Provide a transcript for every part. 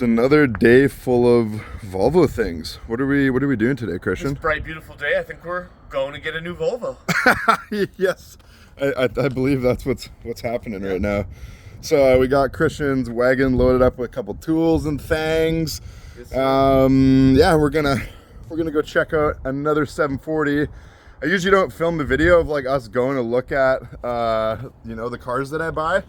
It's another day full of Volvo things. What are we doing today, Christian? This bright, beautiful day, I think we're going to get a new Volvo. Yes, I believe that's what's happening right now. So we got Christian's wagon loaded up with a couple tools and things. Yes, yeah, we're gonna go check out another 740. I usually don't film the video of like us going to look at you know, the cars that I buy.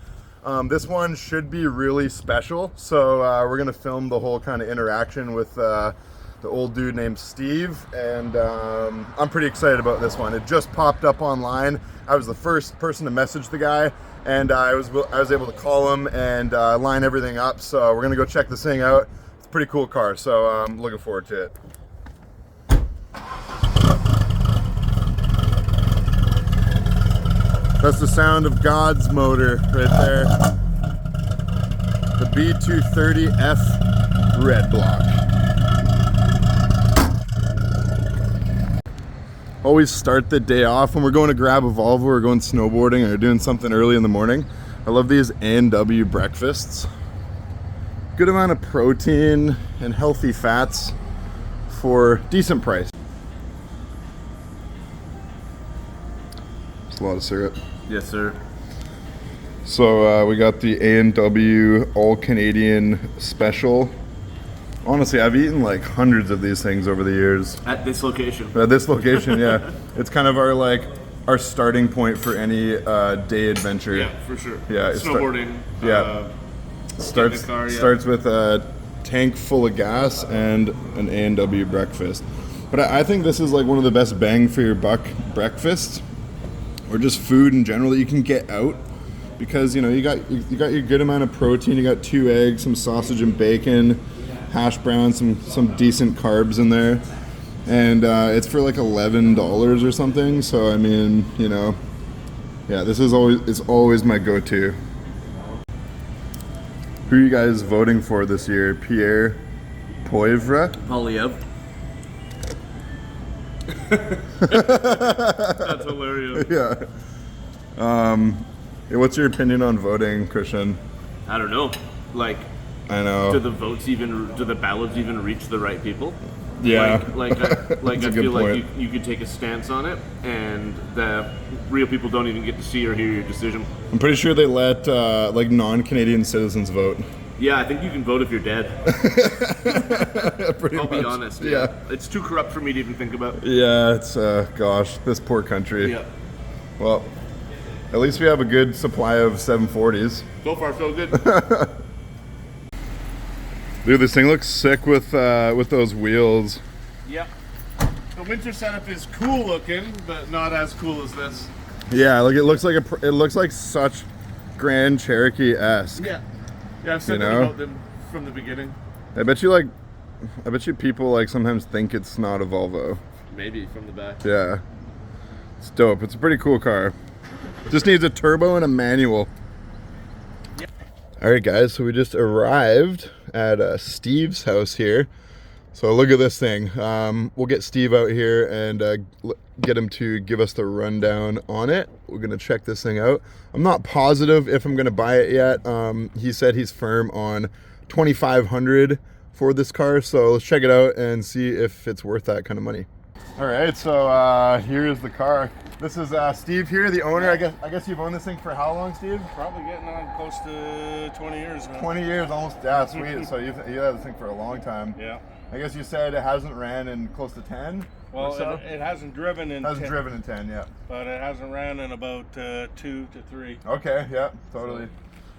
This one should be really special, so we're gonna film the whole kind of interaction with the old dude named Steve, and I'm pretty excited about this one. It just popped up online. I was the first person to message the guy, and I was able to call him and line everything up. So we're gonna go check this thing out. It's a pretty cool car, so I'm looking forward to it. That's the sound of God's motor right there. The B230F red block. Always start the day off when we're going to grab a Volvo or going snowboarding or doing something early in the morning. I love these A&W breakfasts. Good amount of protein and healthy fats for decent price. It's a lot of syrup. Yes, sir. So we got the A&W All Canadian Special. Honestly, I've eaten like hundreds of these things over the years. At this location. At this location, yeah. It's kind of our starting point for any day adventure. Yeah, for sure. Yeah, snowboarding. Starts with a tank full of gas and an A&W breakfast. But I think this is like one of the best bang for your buck breakfasts, or just food in general that you can get out, because you know you got your good amount of protein. You got 2 eggs, some sausage and bacon, hash browns, some decent carbs in there, and it's for like $11 or something. So I mean, you know, yeah, this is always my go-to. Who are you guys voting for this year? Pierre Poivre? Polyev. That's hilarious. Yeah. What's your opinion on voting, Christian? I don't know. Like, I know. Do the ballots even reach the right people? Yeah. Like I feel like you could take a stance on it, and the real people don't even get to see or hear your decision. I'm pretty sure they let like non-Canadian citizens vote. Yeah, I think you can vote if you're dead. I'll be honest. Yeah. It's too corrupt for me to even think about. Yeah, it's gosh, this poor country. Yeah. Well, at least we have a good supply of 740s. So far, so good. Dude, this thing looks sick with those wheels. Yep. The winter setup is cool looking, but not as cool as this. Yeah, like it looks like such Grand Cherokee-esque. Yeah. Yeah, I've said that about them from the beginning. I bet you people like sometimes think it's not a Volvo. Maybe from the back. Yeah. It's dope. It's a pretty cool car. Just needs a turbo and a manual. Yep. All right, guys, so we just arrived at Steve's house here. So look at this thing. We'll get Steve out here and get him to give us the rundown on it. We're gonna check this thing out. I'm not positive if I'm gonna buy it yet. He said he's firm on $2,500 for this car, so let's check it out and see if it's worth that kind of money. All right, so here is the car. This is Steve here, the owner. I guess you've owned this thing for how long, Steve? Probably getting on close to 20 years now. 20 years, almost. Yeah, sweet. So you had this thing for a long time. Yeah. I guess you said it hasn't ran in close to 10. Well, so? it hasn't driven in 10. Driven in 10, yeah. But it hasn't ran in about 2 to 3. Okay, yeah, totally.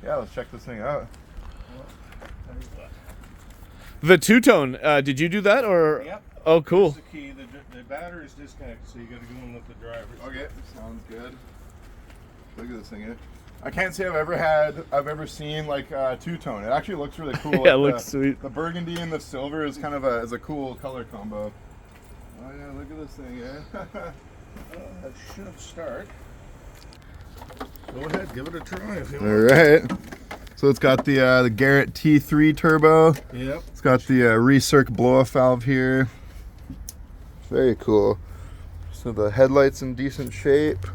Yeah, let's check this thing out. The two-tone, did you do that, or? Yep. Oh, cool. Here's the key. The battery's disconnected, so you got to go and let the driver. Okay, sounds good. Look at this thing here. I can't say I've ever seen like two-tone. It actually looks really cool. Yeah, it looks sweet. The burgundy and the silver is kind of a cool color combo. Oh yeah, look at this thing, yeah. That should start. Go ahead, give it a try if you want. All right. So it's got the Garrett T3 turbo. Yep. It's got the recirc blow-off valve here. Very cool. So the headlights in decent shape.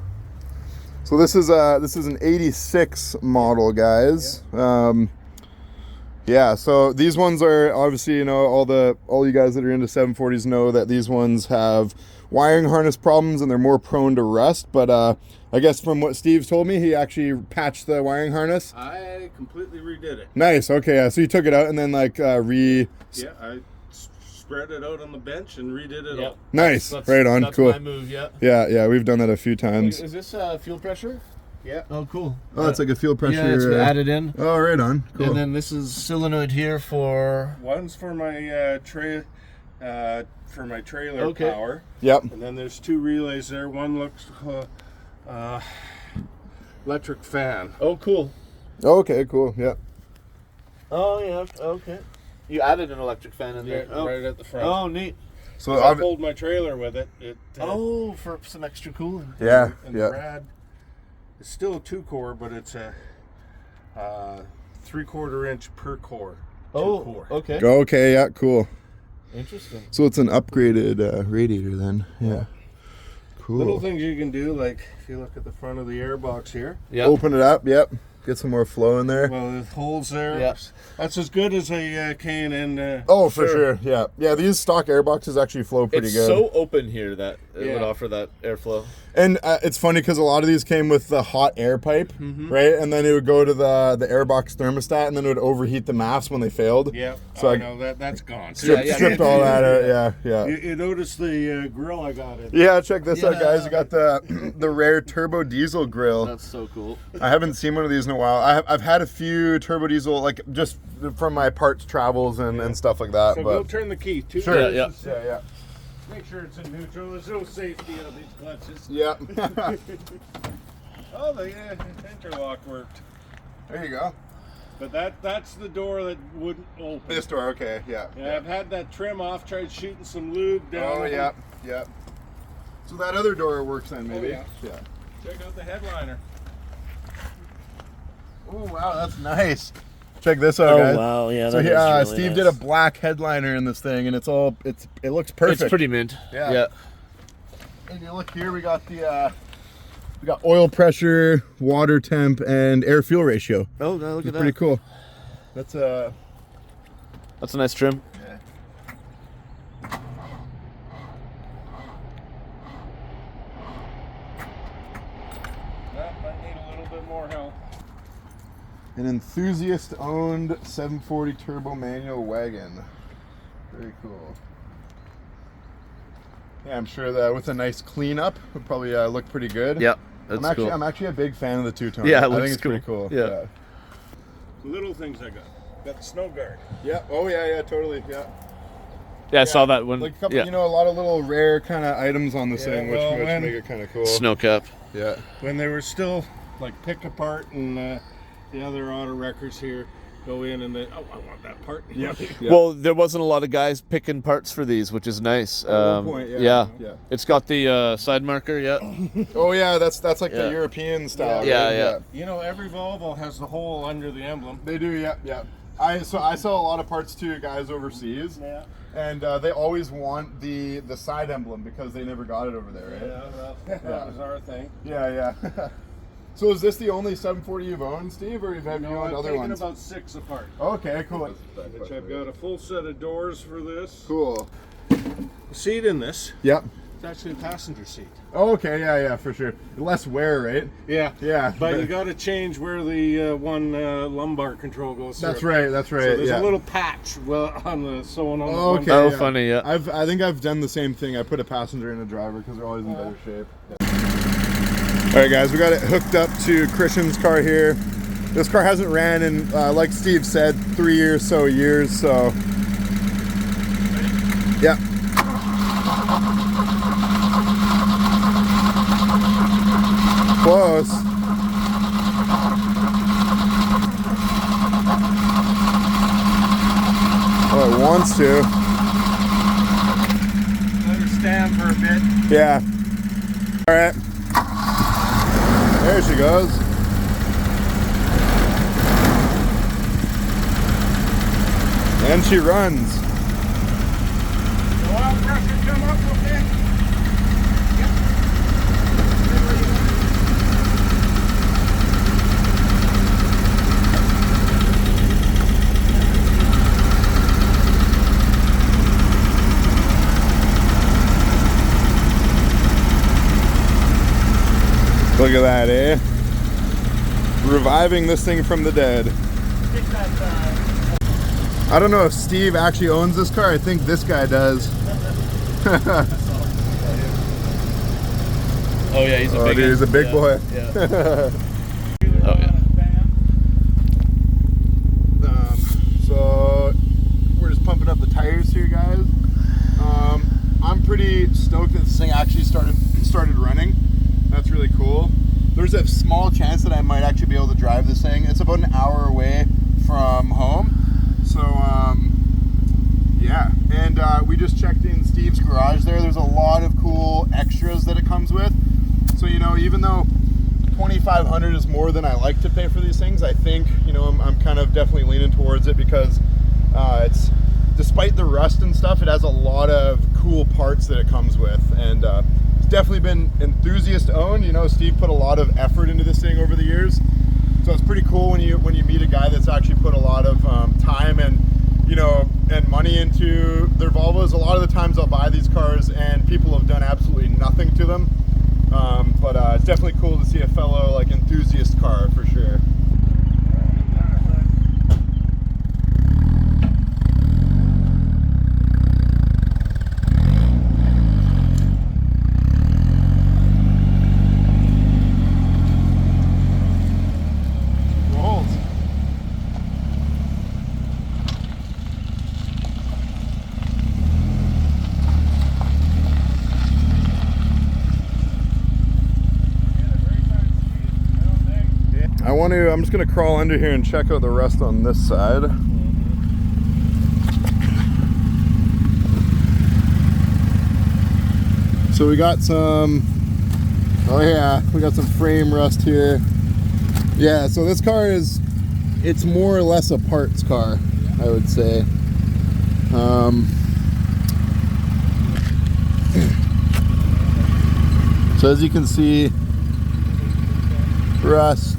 So this is an '86 model, guys. Yeah, so these ones are obviously, you know, all you guys that are into 740s know that these ones have wiring harness problems and they're more prone to rust. But I guess from what Steve's told me, he actually patched the wiring harness. I completely redid it. Nice. Okay, yeah. So you took it out and then like Yeah, I spread it out on the bench and redid it all. Nice. Right on. That's Cool. my move. Yeah. Yeah, we've done that a few times. Is this fuel pressure? Yeah. Oh, cool. Oh, it's like a fuel pressure. Yeah, it's added in. Oh, right on. Cool. And then this is solenoid here for. One's for my trailer power. Yep. And then there's 2 relays there. One looks electric fan. Oh, cool. Okay, cool. Yeah. Oh yeah. Okay. You added an electric fan in Yeah, there. right at the front. Oh, neat. So I pulled my trailer with it. Oh, for some extra cooling. yeah, And the rad, it's still a 2-core, but it's a 3/4 inch per core. Oh, 2-core. okay. Okay, yeah, cool. Interesting. So it's an upgraded radiator then. Yeah. Cool. Little things you can do, like if you look at the front of the airbox here. Yeah. Open it up. Yep. Get some more flow in there. Well, the holes there. Yeah. That's as good as a K&N. Oh, for sure. Yeah. Yeah, these stock airboxes actually flow pretty It's good. so open here that it Yeah. would offer that airflow. And it's funny because a lot of these came with the hot air pipe, right? And then it would go to the airbox thermostat, and then it would overheat the MAFs when they failed. Yeah. So I I know that's gone. stripped all that out. Yeah. You notice the grill I got in. Yeah, check this out, guys. We got the rare turbo diesel grill. That's so cool. I haven't seen one of these in a while. I've had a few turbo diesel, like just from my parts travels and stuff like that. So but go turn the key. sure. Yeah. Yeah. Make sure it's in neutral. There's no safety on these clutches. Yeah. Oh, the interlock worked. There you go. But that's the door that wouldn't open. This door, okay, yeah. Yeah, I've had that trim off, tried shooting some lube down. Oh, yeah. So that other door works then, maybe? Oh, yeah. Check out the headliner. Oh, wow, that's nice. Check this out, guys. wow, yeah. So that is really Steve nice. did a black headliner in this thing, and it looks perfect. It's pretty mint. Yeah. And you look here, we got oil pressure, water temp, and air fuel ratio. Oh, no, look at that. Pretty cool. That's That's a nice trim. That might need a little bit more help. an enthusiast-owned 740 turbo manual wagon. Very cool. Yeah, I'm sure that with a nice cleanup, would probably look pretty good. Yeah, that's cool. I'm actually a big fan of the two-tone. Yeah, it I looks think it's pretty cool. Yeah. Little things I got. Got the snow guard. Yeah. Oh yeah, totally. Yeah. Yeah, I saw that one. Like a couple, yeah. you know, a lot of little rare kind of items on this Yeah, thing, well, which when- make it kind of cool. Snow cap. Yeah. When they were still like pick apart and the other auto wreckers here go in and they, oh, I want that part. Yeah. Well, there wasn't a lot of guys picking parts for these, which is nice. At one point, yeah. yeah. It's got the side marker, yeah. Oh yeah, that's like Yeah. the European style. Yeah, right? yeah. You know, every Volvo has the hole under the emblem. They do. Yeah, yeah. I sell a lot of parts to guys overseas. Yeah. And they always want the side emblem because they never got it over there, right? Yeah, well, that was our thing. Yeah, yeah. So is this the only 740 you've owned, Steve, or have you No, owned I've other taken ones? about 6 apart. Okay, cool. Which I've got a full set of doors for this. Cool. The seat in this, Yep. it's actually a passenger seat. Oh, okay, yeah, for sure. Less wear, right? Yeah. Yeah. But you got to change where the one lumbar control goes through. That's right. That's right. So there's yeah. a little patch on the sewing on the Oh, one. okay. Oh, yeah. funny, yeah. I think I've done the same thing. I put a passenger and a driver because they're always in better shape. All right, guys, we got it hooked up to Christian's car here. This car hasn't ran in, like Steve said, 3 years, so. Yeah. Close. Oh, it wants to. Let her stand for a bit. Yeah. All right. There she goes. And she runs. The oil pressure come up okay? Look at that, eh? Reviving this thing from the dead. I don't know if Steve actually owns this car. I think this guy does. Oh yeah, he's a big. Dude, he's a big boy. Yeah. Oh yeah. So we're just pumping up the tires here, guys. I'm pretty stoked that this thing actually started running. That's really cool. There's a small chance that I might actually be able to drive this thing. It's about an hour away from home. So yeah, and we just checked in Steve's garage there. There's a lot of cool extras that it comes with. So, you know, even though $2,500 is more than I like to pay for these things, I think, you know, I'm kind of definitely leaning towards it because it's, despite the rust and stuff, it has a lot of cool parts that it comes with, and it's definitely been enthusiast owned. You know, Steve put a lot of effort into this thing over the years, so it's pretty cool when you meet a guy that's actually put a lot of time and, you know, and money into their Volvos. A lot of the times I'll buy these cars and people have done absolutely nothing to them. But it's definitely cool to see a fellow like enthusiast car for sure. I'm just gonna crawl under here and check out the rust on this side. So we got some, oh yeah, we got some frame rust here. Yeah, so this car it's more or less a parts car, I would say. So as you can see, rust,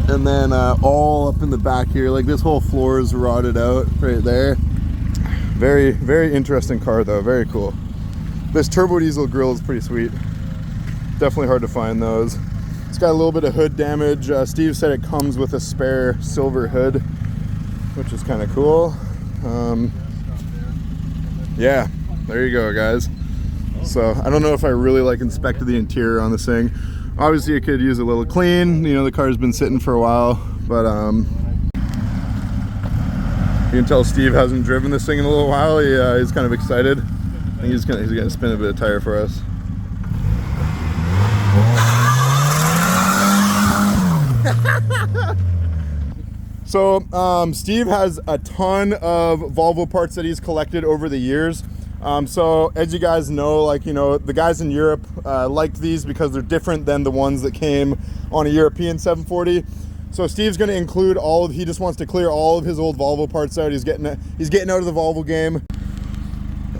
and then all up in the back here, like this whole floor is rotted out right there. Very, very interesting car though, very cool. This turbo diesel grill is pretty sweet. Definitely hard to find those. It's got a little bit of hood damage. Steve said it comes with a spare silver hood, which is kind of cool. Yeah, there you go, guys. So I don't know if I really like inspected the interior on this thing. Obviously it could use a little clean. You know, the car's been sitting for a while, but you can tell Steve hasn't driven this thing in a little while. He's kind of excited. I think he's gonna spin a bit of tire for us. So Steve has a ton of Volvo parts that he's collected over the years. So as you guys know, like, you know, the guys in Europe liked these because they're different than the ones that came on a European 740. So Steve's going to include he just wants to clear all of his old Volvo parts out. He's getting out of the Volvo game.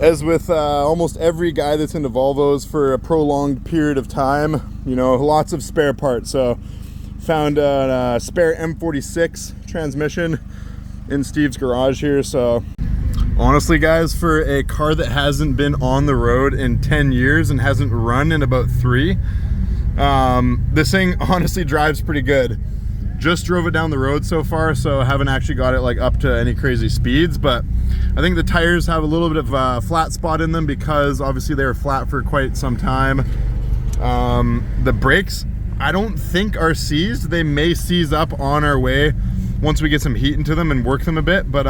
As with almost every guy that's into Volvos for a prolonged period of time, you know, lots of spare parts. So found a spare M46 transmission in Steve's garage here. So honestly, guys, for a car that hasn't been on the road in 10 years and hasn't run in about 3, this thing honestly drives pretty good. Just drove it down the road so far, so I haven't actually got it like up to any crazy speeds, but I think the tires have a little bit of a flat spot in them because obviously they were flat for quite some time. The brakes, I don't think are seized. They may seize up on our way once we get some heat into them and work them a bit, but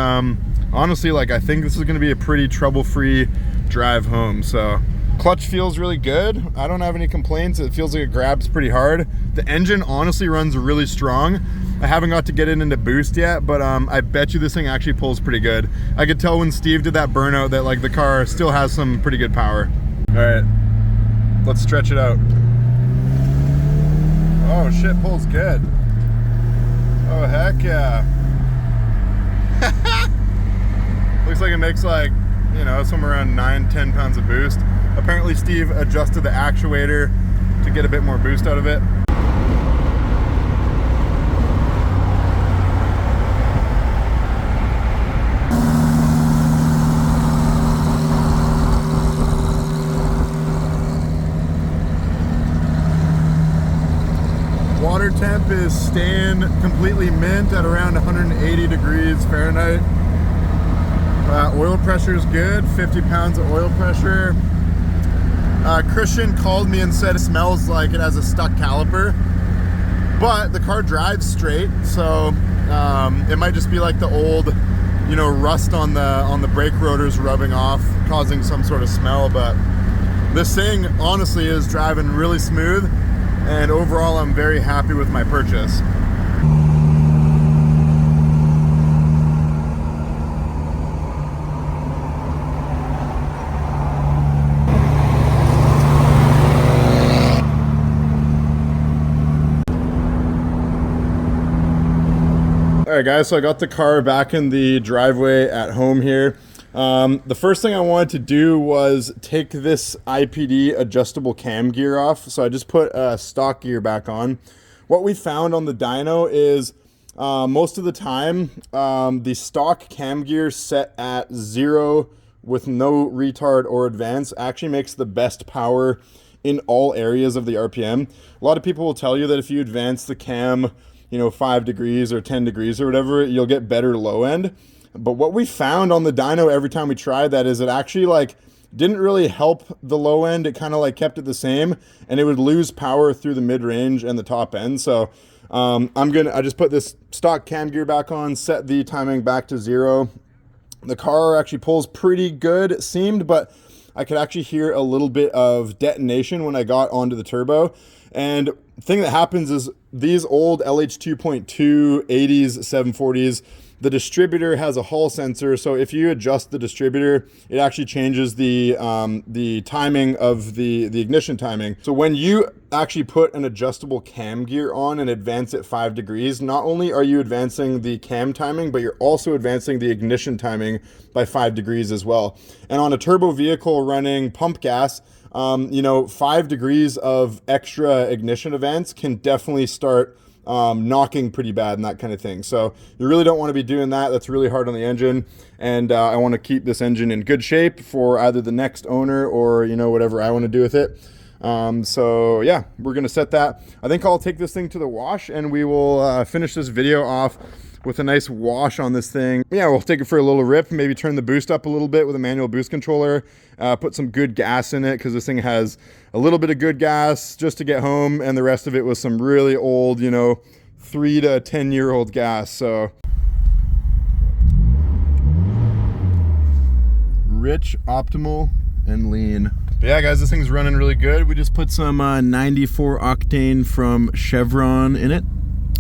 honestly, like, I think this is going to be a pretty trouble-free drive home. So clutch feels really good. I don't have any complaints. It feels like it grabs pretty hard. The engine honestly runs really strong. I haven't got to get it into boost yet, but I bet you this thing actually pulls pretty good. I could tell when Steve did that burnout that like the car still has some pretty good power. All right, let's stretch it out. Oh shit, pulls good. Oh heck yeah. Looks like it makes like, you know, somewhere around 9-10 pounds of boost. Apparently Steve adjusted the actuator to get a bit more boost out of it. temp is staying completely mint at around 180 degrees Fahrenheit. Oil pressure is good, 50 pounds of oil pressure. Christian called me and said it smells like it has a stuck caliper, but the car drives straight, so it might just be like the old, you know, rust on the brake rotors rubbing off, causing some sort of smell. But this thing honestly is driving really smooth, and overall I'm very happy with my purchase. All right, guys, so I got the car back in the driveway at home here. The first thing I wanted to do was take this IPD adjustable cam gear off. So I just put stock gear back on. What we found on the dyno is most of the time, the stock cam gear set at 0 with no retard or advance actually makes the best power in all areas of the RPM. A lot of people will tell you that if you advance the cam, you know, 5 degrees or 10 degrees or whatever, you'll get better low end. But what we found on the dyno every time we tried that is it actually like didn't really help the low end. It kind of like kept it the same, and it would lose power through the mid range and the top end. So I just put this stock cam gear back on, set the timing back to 0. The car actually pulls pretty good, it seemed, but I could actually hear a little bit of detonation when I got onto the turbo. And the thing that happens is these old LH 2.2 80s 740s, the distributor has a Hall sensor. So if you adjust the distributor, it actually changes the timing of the ignition timing. So when you actually put an adjustable cam gear on and advance it 5 degrees, not only are you advancing the cam timing, but you're also advancing the ignition timing by 5 degrees as well. And on a turbo vehicle running pump gas, you know, 5 degrees of extra ignition advance can definitely start knocking pretty bad and that kind of thing. So you really don't want to be doing that. That's really hard on the engine. And I want to keep this engine in good shape for either the next owner or, you know, whatever I want to do with it. So yeah, we're going to set that. I think I'll take this thing to the wash and we will finish this video off with a nice wash on this thing. Yeah, we'll take it for a little rip, maybe turn the boost up a little bit with a manual boost controller, put some good gas in it because this thing has a little bit of good gas just to get home, and the rest of it was some really old, you know, 3 to 10-year-old gas. So rich, optimal, and lean. But yeah, guys, this thing's running really good. We just put some 94 octane from Chevron in it.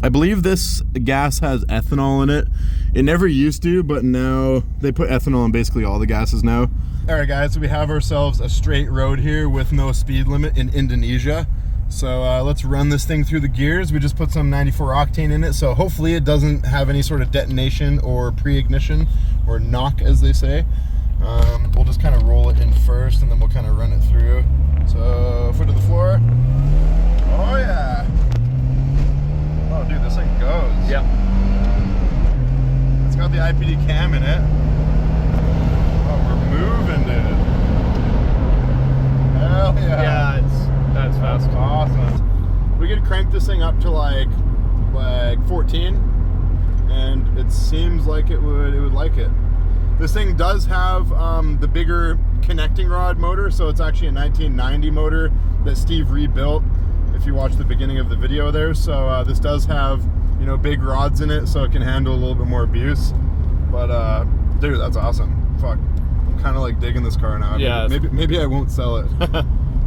I believe this gas has ethanol in it. It never used to, but now they put ethanol in basically all the gases now. All right, guys, so we have ourselves a straight road here with no speed limit in Indonesia. So let's run this thing through the gears. We just put some 94 octane in it, so hopefully it doesn't have any sort of detonation or pre-ignition or knock, as they say. We'll just kind of roll it in first, and then we'll kind of run it through. So foot to the floor. Oh yeah. Oh, dude, this thing goes. Yeah. It's got the IPD cam in it. Oh, we're moving, dude. Hell yeah. Yeah, that's fast. Awesome. We could crank this thing up to like 14, and it seems like it would like it. This thing does have the bigger connecting rod motor, so it's actually a 1990 motor that Steve rebuilt, if you watch the beginning of the video there. So this does have, you know, big rods in it, so it can handle a little bit more abuse. But dude, that's awesome. Fuck, I'm kind of like digging this car now. Yeah, maybe I won't sell it.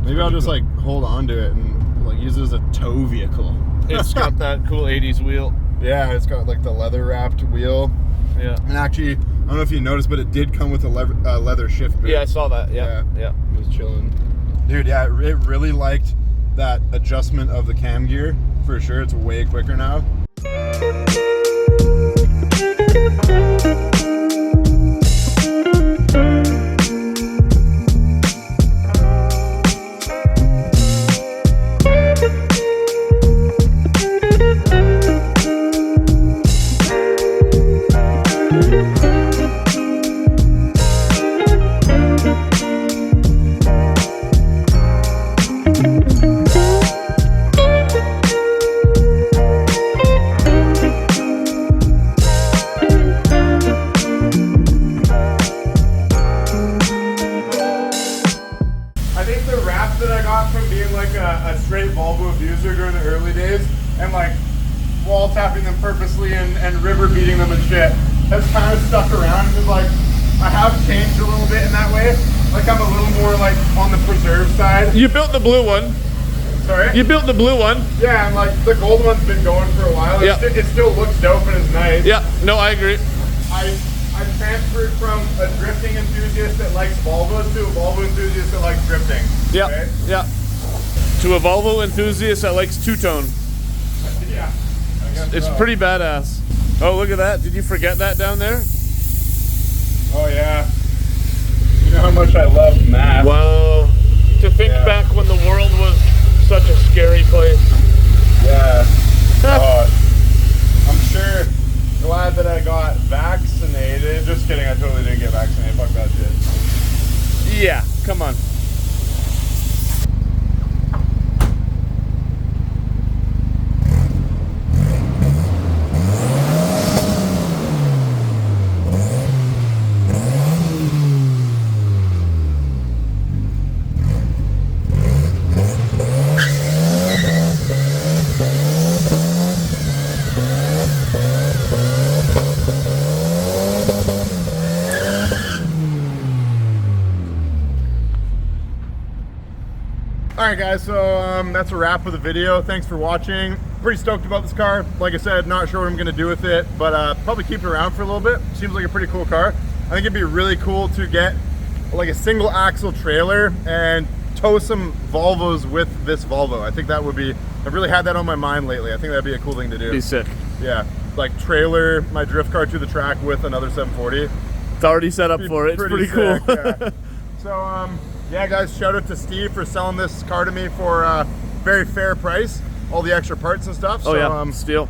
Maybe I'll just like hold on to it and like use it as a tow vehicle. It's got that cool 80s wheel. Yeah, it's got like the leather wrapped wheel. Yeah. And actually, I don't know if you noticed, but it did come with a leather shift boot. Yeah, I saw that. Yeah. It was chilling. Dude, yeah, it really liked that adjustment of the cam gear for sure. It's way quicker now. purposely and river beating them and shit. That's kind of stuck around because like I have changed a little bit in that way. Like I'm a little more like on the preserve side. You built the blue one. Sorry? You built the blue one. Yeah, and like the gold one's been going for a while. Yeah. It still looks dope and is nice. Yeah, no, I agree. I transferred from a drifting enthusiast that likes Volvos to a Volvo enthusiast that likes drifting. Yeah, okay? yeah. To a Volvo enthusiast that likes two-tone. Yeah. I guess It's so. pretty badass. Oh, look at that. Did you forget that down there? Oh yeah. You know how much I love math. Wow. To think back when the world was such a scary place. Yeah. I'm sure glad that I got vaccinated. Just kidding, I totally didn't get vaccinated. Fuck that shit. Yeah, come on. Alright guys, so that's a wrap of the video. Thanks for watching. Pretty stoked about this car. Like I said, not sure what I'm going to do with it, but probably keep it around for a little bit. Seems like a pretty cool car. I think it'd be really cool to get like a single axle trailer and tow some Volvos with this Volvo. I think that would be, I've really had that on my mind lately. I think that'd be a cool thing to do. Be sick. Yeah, like trailer my drift car to the track with another 740. It's already set up for it. It's pretty cool. Sick, yeah. So yeah guys, shout out to Steve for selling this car to me for a very fair price. All the extra parts and stuff. Oh so, yeah, steel.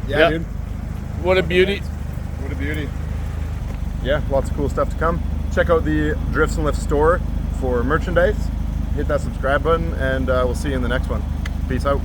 Yeah, dude. What a beauty. What a beauty. Yeah, lots of cool stuff to come. Check out the Drifts and Lifts store for merchandise. Hit that subscribe button and we'll see you in the next one. Peace out.